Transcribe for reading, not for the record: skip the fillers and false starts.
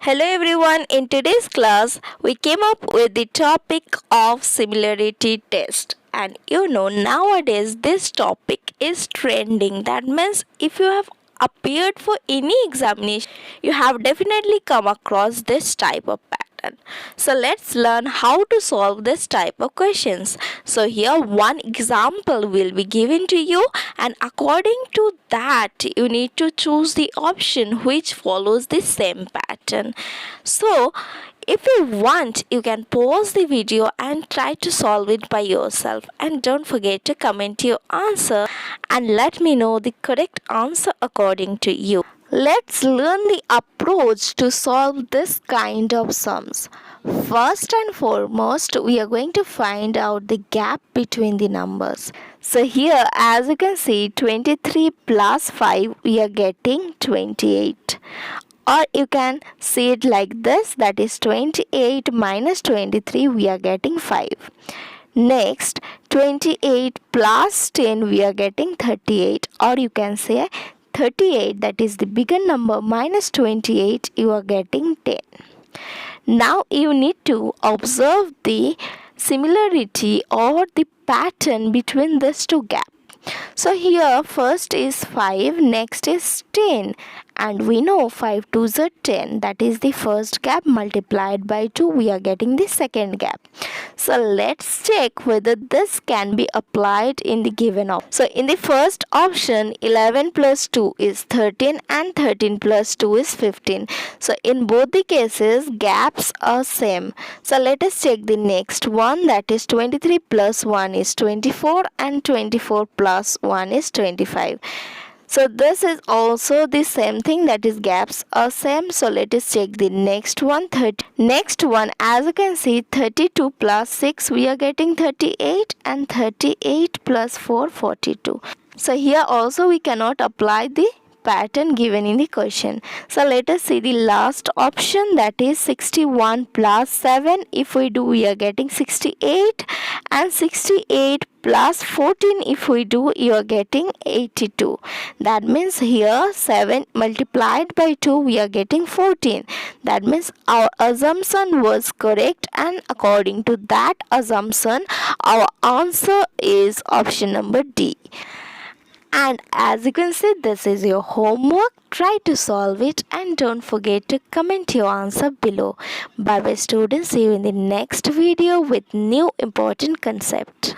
Hello everyone, in today's class we came up with the topic of similarity test. And nowadays this topic is trending. That means if you have appeared for any examination, you have definitely come across this type of pattern. So let's learn how to solve this type of questions. So here one example will be given to you, and according to that you need to choose the option which follows the same pattern. So if you want, you can pause the video and try to solve it by yourself, and don't forget to comment your answer and let me know the correct answer according to you. Let's learn the approach to solve this kind of sums. First and foremost, we are going to find out the gap between the numbers. So here, as you can see, 23 plus 5, we are getting 28. Or you can see it like this, that is 28 minus 23, we are getting 5. Next, 28 plus 10, we are getting 38. Or you can say 38, that is the bigger number, minus 28, you are getting 10. Now you need to observe the similarity or the pattern between these two gaps. So here first is 5, next is 10, and we know 5 2s are 10, that is the first gap, multiplied by 2 we are getting the second gap. So let's check whether this can be applied in the given option. So in the first option, 11 plus 2 is 13 and 13 plus 2 is 15. So in both the cases gaps are same. So let us check the next one, that is 23 plus 1 is 24 and 24 plus 1 is 25. So this is also the same thing, that is gaps are same. So let us check the next one. Next one, as you can see, 32 plus 6 we are getting 38 and 38 plus 4 42. So here also we cannot apply the pattern given in the question. So let us see the last option, that is 61 plus 7. If we do, we are getting 68, and 68 plus 14, if we do, you are getting 82. That means here 7 multiplied by 2 we are getting 14. That means our assumption was correct, and according to that assumption our answer is option number D. And as you can see, this is your homework. Try to solve it and don't forget to comment your answer below. Bye bye students, see you in the next video with new important concept.